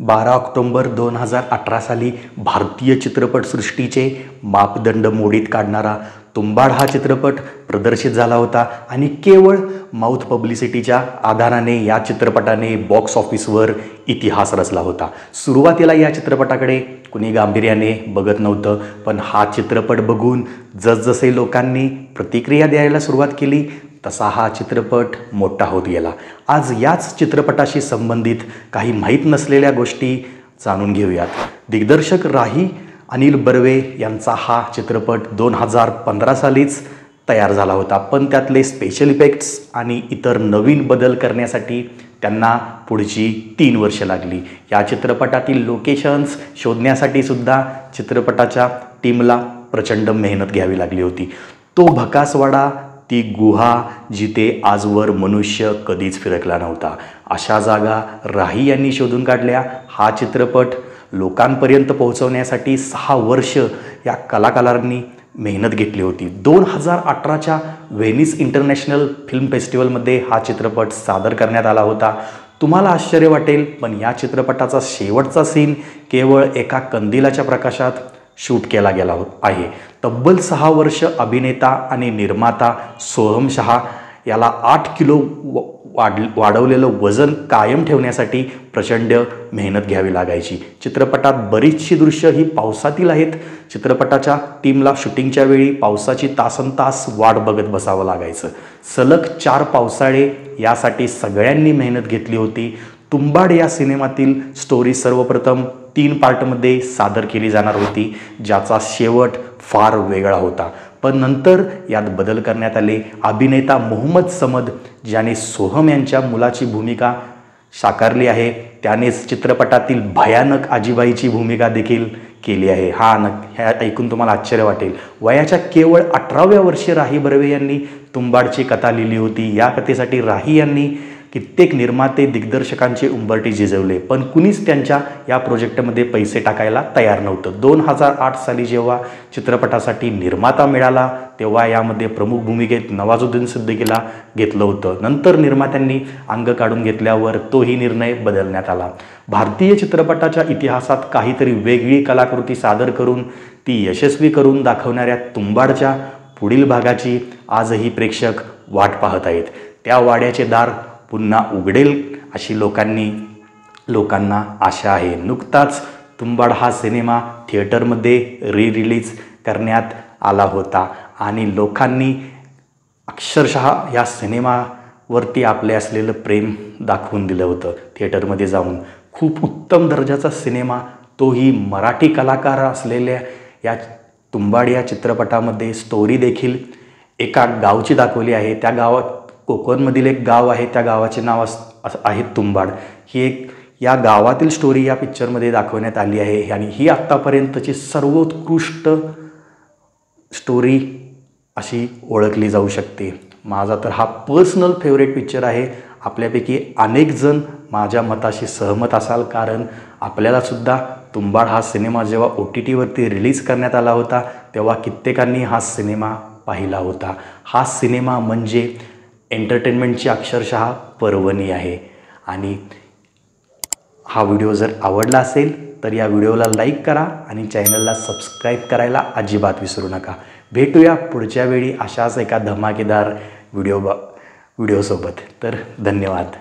12 October 2018 साली भारतीय चित्रपटसृष्टीचे मापदंड मोडीत काढणारा तुंबाड हा चित्रपट प्रदर्शित झाला होता आणि केवळ माउथ पब्लिसिटीच्या आधाराने या चित्रपटाने बॉक्स ऑफिसवर इतिहास रचला होता। सुरुवातीला या चित्रपटाकडे कुणी गांभीर्याने बघत नव्हतं, पण हा चित्रपट बघून जसजसे लोकांनी प्रतिक्रिया द्यायला सुरुवात केली तसा हा चित्रपट मोठा होत गेला। आज याच चित्रपटाशी संबंधित काही माहीत नसलेल्या गोष्टी जाणून घेऊयात। दिग्दर्शक राही अनिल बर्वे यांचा हा चित्रपट 2015 सालीच तयार झाला होता, पण त्यातले स्पेशल इफेक्ट्स आणि इतर नवीन बदल करण्यासाठी त्यांना पुढची 3 वर्षे लागली। या चित्रपटातील लोकेशन्स शोधण्यासाठी सुद्धा चित्रपटाच्या टीमला प्रचंड मेहनत घ्यावी लागली होती। तो भकासवाडा, ती गुहा जिथे आजवर मनुष्य कधीच फिरकला नव्हता, अशा जागा राही यांनी शोधून काढल्या। हा चित्रपट लोकांपर्यंत पोहोचवण्यासाठी 6 वर्ष या कलाकारांनी मेहनत घेतली होती। 2018च्या व्हेनिस इंटरनॅशनल फिल्म फेस्टिवलमध्ये हा चित्रपट सादर करण्यात आला होता। तुम्हाला आश्चर्य वाटेल, पण या चित्रपटाचा शेवटचा सीन केवळ एका कंदिलाच्या प्रकाशात शूट केला गेला आहे। तब्बल 6 वर्ष अभिनेता आणि निर्माता सोहम शाह याला 8 किलो वाढवलेलं वजन कायम ठेवण्यासाठी प्रचंड मेहनत घ्यावी लागायची। चित्रपटात बरीचशी दृश्य ही पावसातील आहेत। चित्रपटाच्या टीमला शूटिंगच्या वेळी पावसाची तासनतास वाट बघत बसावं लागायचं। सलग 4 पावसाळे यासाठी सगळ्यांनी मेहनत घेतली होती। तुंबाड या सिनेमातील स्टोरी सर्वप्रथम 3 पार्टमध्ये सादर केली जाणार होती, ज्याचा शेवट फार वेगळा होता, पण नंतर यात बदल करण्यात आले। अभिनेता मोहम्मद समद, ज्याने सोहम यांच्या मुलाची भूमिका साकारली आहे, त्यानेच चित्रपटातील भयानक आजीबाईची भूमिका देखील केली आहे। हे ऐकून तुम्हाला आश्चर्य वाटेल। वयाच्या केवळ 18व्या वर्षी राही बर्वे यांनी तुंबाडची कथा लिहिली होती। या कथेसाठी राही यांनी कित्येक निर्माते दिग्दर्शकांचे उंबरठे झिजवले, पण कुणीच त्यांच्या या प्रोजेक्टमध्ये पैसे टाकायला तयार नव्हतं। 2008 साली जेव्हा चित्रपटासाठी निर्माता मिळाला, तेव्हा यामध्ये प्रमुख भूमिकेत नवाजुद्दीन सिद्दीकीला घेतलं होतं। नंतर निर्मात्यांनी अंग काढून घेतल्यावर तोही निर्णय बदलण्यात आला। भारतीय चित्रपटाच्या इतिहासात काहीतरी वेगळी कलाकृती सादर करून ती यशस्वी करून दाखवणाऱ्या तुंबाडच्या पुढील भागाची आजही प्रेक्षक वाट पाहत आहेत। त्या वाड्याचे दार पुन्हा उघडेल अशी लोकांना आशा आहे। नुकताच तुंबाड हा सिनेमा थिएटरमध्ये रिलीज करण्यात आला होता आणि लोकांनी अक्षरशः या सिनेमावरती आपले असलेलं प्रेम दाखवून दिलं होतं। थिएटरमध्ये जाऊन खूप उत्तम दर्जाचा सिनेमा, तोही मराठी कलाकार असलेल्या या तुंबाड या चित्रपटामध्ये स्टोरी देखील एका गावची दाखवली आहे। त्या गावात कोकणमधील एक गाव आहे, त्या गावाचे नाव आहे तुंबाड। या गावातील स्टोरी या पिक्चरमध्ये दाखवण्यात आली आहे आणि ही आत्तापर्यंतची सर्वोत्कृष्ट स्टोरी अशी ओळखली जाऊ शकते। माझा तर हा पर्सनल फेवरेट पिक्चर आहे। आपल्यापैकी अनेक जण माझ्या मताशी सहमत असाल, कारण आपल्यालासुद्धा तुंबाड हा सिनेमा जेव्हा OTTवरती रिलीज करण्यात आला होता तेव्हा कित्येकांनी हा सिनेमा पाहिला होता। हा सिनेमा म्हणजे एंटरटेनमेंटची अक्षरशः पर्वणी आहे। आणि हा व्हिडिओ जर आवडला असेल तर या व्हिडिओला लाईक करा आणि चॅनलला सबस्क्राईब करायला अजिबात विसरू नका। भेटूया पुढच्या वेळी अशाच एका धमाकेदार व्हिडिओसोबत। तर धन्यवाद।